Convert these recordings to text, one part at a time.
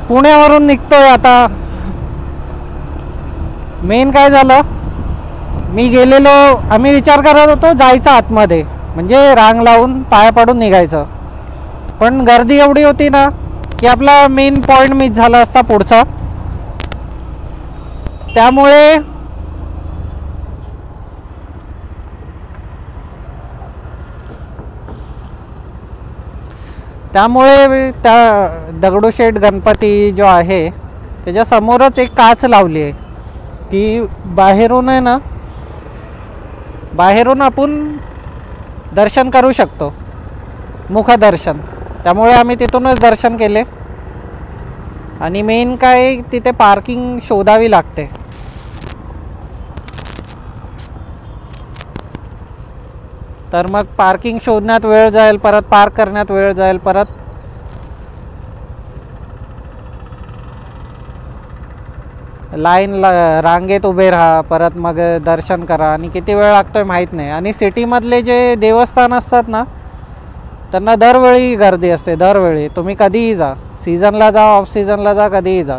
पुण्यावरून निघतोय आता. मेन काय झालं, आम्ही विचार करत होतो जायचं आतमध्ये, म्हणजे रांग लावून पाया पडून निघायचं. पण गर्दी एवढी होती ना की आपला मेन पॉईंट मिस झाला असता पुढचा. त्यामुळे त्या दगडूशेठ गणपती जो आहे त्याच्यासमोरच एक काच लावली आहे की बाहेरून आहे ना, बाहेरून आपण दर्शन करू शकतो, मुखदर्शन. त्यामुळे आम्ही तिथूनच दर्शन केले. आणि मेन काय, तिथे पार्किंग शोधावी लागते. तर मग पार्किंग शोधण्यात वेळ जाईल, परत पार्क करण्यात वेळ जाईल, परत रांगेत उभे राहा, परत मग दर्शन करा, आणि किती वेळ लागतोय माहीत नाही. आणि सिटीमधले जे देवस्थान असतात ना, त्यांना दरवेळी गर्दी असते. दरवेळी तुम्ही कधीही जा, सीझनला जा, ऑफ सीझनला जा, कधीही जा,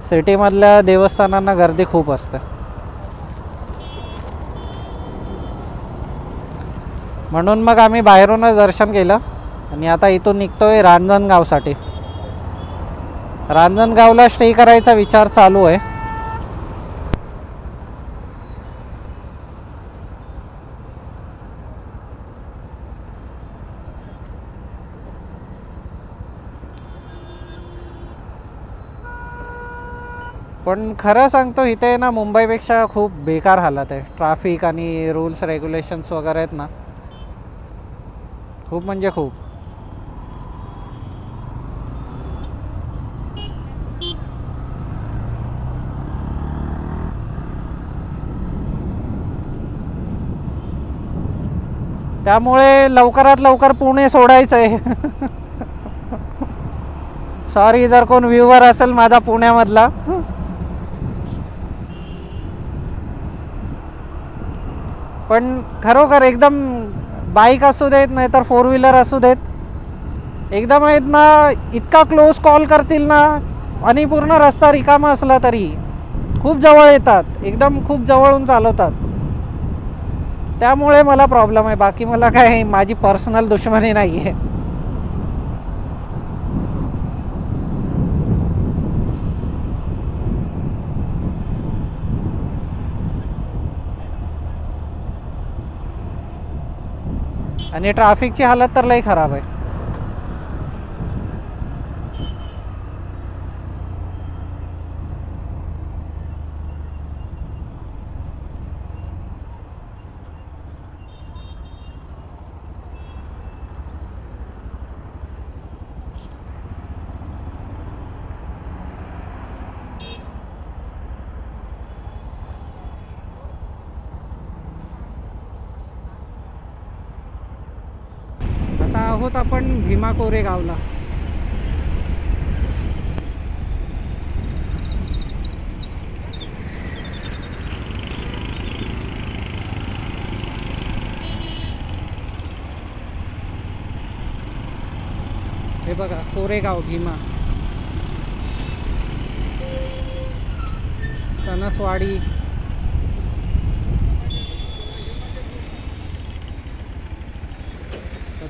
सिटीमधल्या देवस्थानांना गर्दी खूप असते. म्हणून मग आम्ही बाहेरूनच दर्शन केलं. आणि आता इथून निघतोय रांजणगावसाठी. रांजणगावला स्टे करायचा विचार चालू आहे. पण खरं सांगतो, इथे ना मुंबईपेक्षा खूप बेकार हालत आहे. ट्रॅफिक आणि रूल्स रेग्युलेशन्स वगैरे आहेत ना, खूप म्हणजे खूप. त्यामुळे लवकरात लवकर पुणे सोडायचं आहे. सॉरी जर कोण व्ह्यूवर असेल माझा पुण्यामधला. पण खरोखर एकदम बाईक असू देत, नाही तर फोर व्हीलर असू देत, एकदम आहेत ना, इतका क्लोज कॉल करतील ना, आणि पूर्ण रस्ता रिकामा असला तरी खूप जवळ येतात, एकदम खूप जवळून चालवतात. त्यामुळे मला प्रॉब्लेम आहे. बाकी मला काय, माझी पर्सनल दुश्मनी नाही आहे. आणि ट्रॅफिकची हालत तर लई खराब आहे. आहोत आपण भीमा कोरेगावला. हे बघा, कोरेगाव भीमा, सणसवाडी.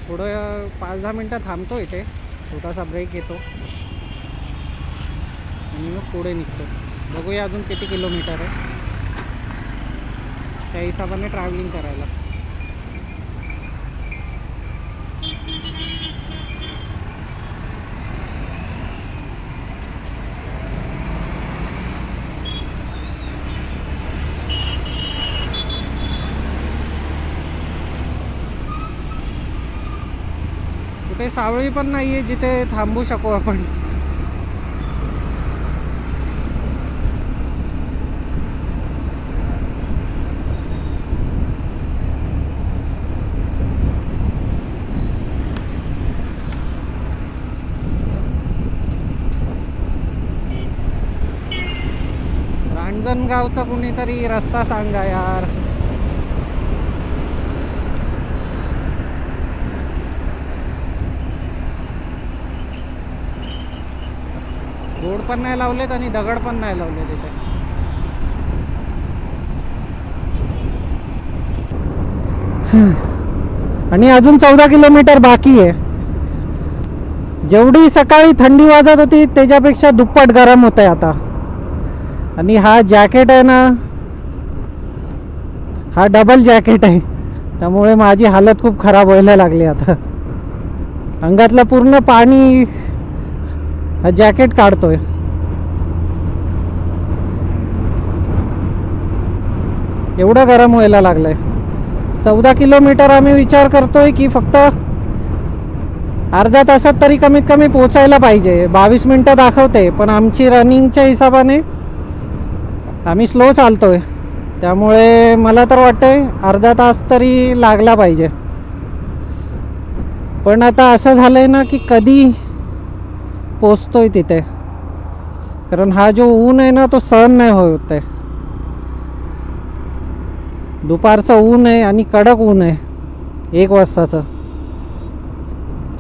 थोडं 5-10 मिनटं थांबतो इथे, छोटासा ब्रेक घेतो आणि मग पुढे निघतो. बघूया अजून किती किलोमीटर आहे, त्या हिशोबाने ट्रॅव्हलिंग करायला. कुठे सावळी पण नाही आहे जिथे थांबू शकू आपण. रांजणगावचा कुणीतरी रस्ता सांगा यार. बोर्ड पण नाही लावलेत आणि दगड पण नाही लावले तिथे. आणि अजून 14 किलोमीटर बाकी आहे. जेवढी सकाळी थंडी वाजत होती त्याच्यापेक्षा दुप्पट गरम होत आहे आता. आणि हा जॅकेट आहे ना, हा डबल जॅकेट आहे, त्यामुळे माझी हालत खूप खराब व्हायला लागली आता. अंगातलं पूर्ण पाणी हा जॅकेट काढतोय. एवढं गरम व्हायला लागलंय. 14 किलोमीटर आम्ही विचार करतोय की फक्त अर्ध्या तासात तरी कमीत कमी पोचायला पाहिजे. 22 मिनटं दाखवते, पण आमची रनिंगच्या हिशोबाने आम्ही स्लो चालतोय, त्यामुळे मला तर वाटतंय अर्धा तास तरी लागला पाहिजे. पण आता असं झालंय ना की कधी पोचतोय तिथे, कारण हा जो ऊन आहे ना तो सहन नाही होत आहे. दुपारचं ऊन आहे आणि कडक ऊन आहे 1 वाजताचं.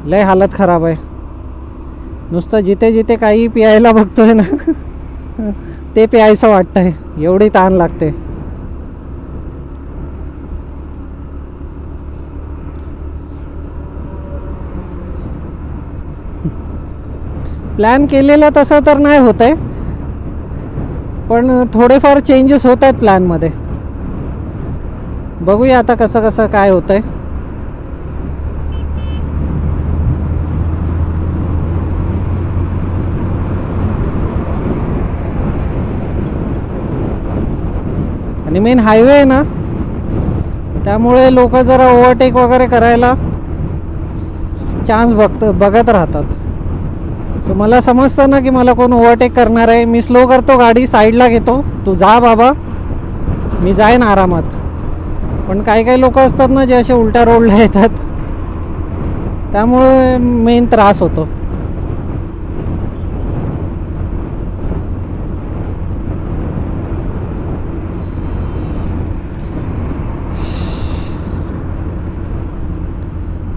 लय हालत खराब आहे. नुसतं जिथे जिथे काही प्यायला बघतोय ना ते प्यायचं वाटतंय, एवढी ताण लागते. प्लॅन केलेला तसं तर नाही होत आहे, पण थोडेफार चेंजेस होत आहेत प्लॅनमध्ये. बघूया आता कसं कसं काय होतंय. आणि मेन हायवे आहे ना, त्यामुळे लोक जरा ओव्हरटेक वगैरे करायला चान्स बघत राहतात. सो मला समजतं ना की मला कोण ओव्हरटेक करणार आहे. मी स्लो करतो गाडी, साईडला घेतो, तू जा बाबा, मी जाईन आरामात. पण काही काही लोक असतात ना जे असे उलट्या रोडला येतात, त्यामुळे मेन त्रास होतो.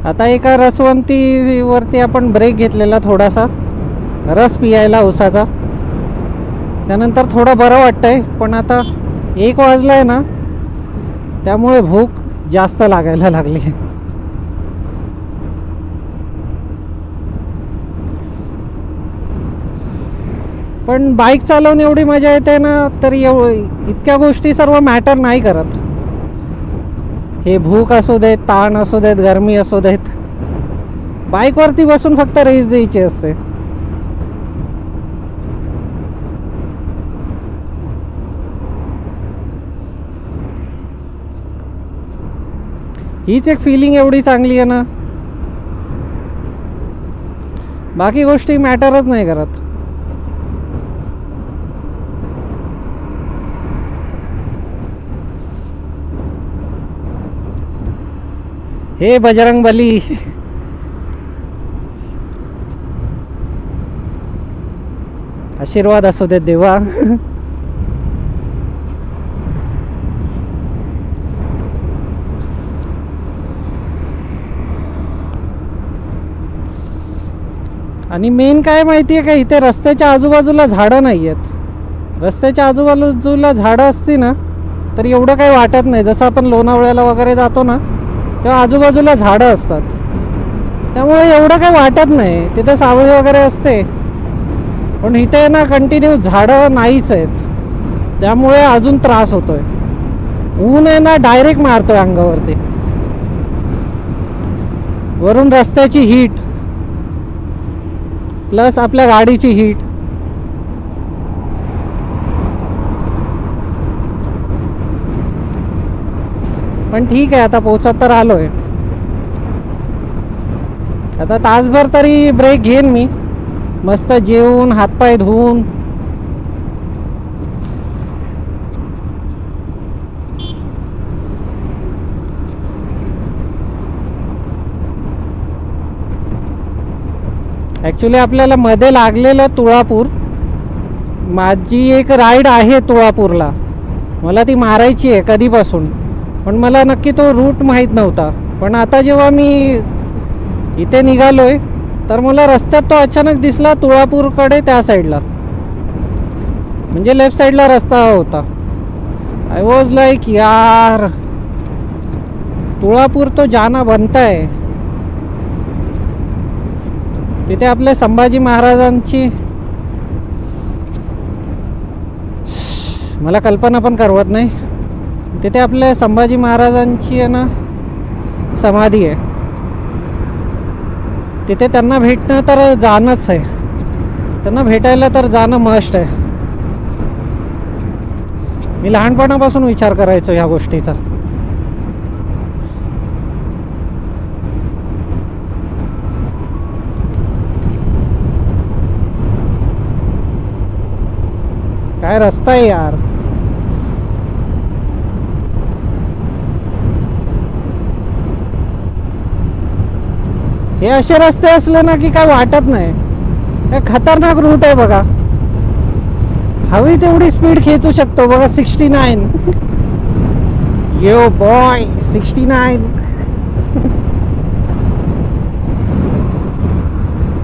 आता एका रसवंतीवरती आपण ब्रेक घेतलेला, थोडासा रस पियायला उसाचा. त्यानंतर थोडं बरं वाटतंय, पण आता 1 वाजला आहे ना, त्यामुळे भूक जास्त लागायला लागली. पण बाईक चालवून एवढी मजा येते ना, तरी इतक्या गोष्टी सर्व मॅटर नाही करत. हे भूक असू देत, ताण असू देत, गरमी असू देत, बाईकवरती बसून फक्त रेस द्यायची असते. हीच एक फिलिंग एवढी चांगली आहे ना, बाकी गोष्टी मॅटरच नाही करत. हे बजरंग बली, आशीर्वाद असू देत देवा. आणि मेन काय माहिती आहे का, इथे रस्त्याच्या आजूबाजूला झाडं नाही आहेत. रस्त्याच्या आजूबाजूला झाडं असती ना तर एवढं काही वाटत नाही. जसं आपण लोणावळ्याला वगैरे जातो ना, तेव्हा आजूबाजूला झाडं असतात, त्यामुळे एवढं काही वाटत नाही. तिथे सावली वगैरे असते, पण इथे ना कंटिन्यू झाडं नाहीच आहेत, त्यामुळे अजून त्रास होतोय. ऊन आहे ना डायरेक्ट मारतोय अंगावरती, वरून रस्त्याची हीट प्लस आपल्या गाडीची हीट. पण ठीक आहे, आता पोहोचत तर आलोय. आता तासभर तरी ब्रेक घेईन मी, मस्त जेवून हातपाय धुवून. ॲक्च्युली आपल्याला मध्ये लागलेलं तुळापूर. माझी एक राईड आहे तुळापूरला, मला ती मारायची आहे कधीपासून, पण मला नक्की तो रूट माहीत नव्हता. पण आता जेव्हा मी इथे निघालोय तर मला रस्त्यात तो अचानक दिसला तुळापूरकडे, त्या साईडला. म्हणजे लेफ्ट साईडला रस्ता होता. आय वॉज लाईक यार, तुळापूर तो जाना बनता है. तिथे आपल्या संभाजी महाराजांची मला कल्पना पण करवत नाही. तिथे आपल्या संभाजी महाराजांची आहे ना समाधी आहे. तिथे त्यांना भेटणं तर जाणंच आहे. त्यांना भेटायला तर जाणं मस्ट आहे. मी लहानपणापासून विचार करायचो ह्या गोष्टीचा. काय रस्ता आहे यार. हे असे रस्ते असले ना की काय वाटत नाही. काय खतरनाक रूट आहे बघा. हवी तेवढी स्पीड खेचू शकतो बघा. 69 यो बॉय 69.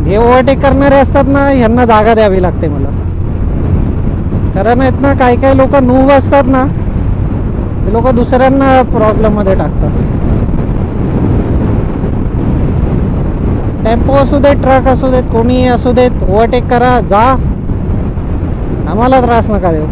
हे ओव्हरटेक करणारे असतात ना, ह्यांना जागा द्यावी लागते मला. कारण आहेत ना काही काही लोक नूब असतात ना, ते लोक दुसऱ्यांना प्रॉब्लेम मध्ये टाकतात. टेम्पो असू देत, ट्रक असू देत, कोणी असू देत, ओव्हरटेक करा, जा. आम्हाला त्रास नका देऊ.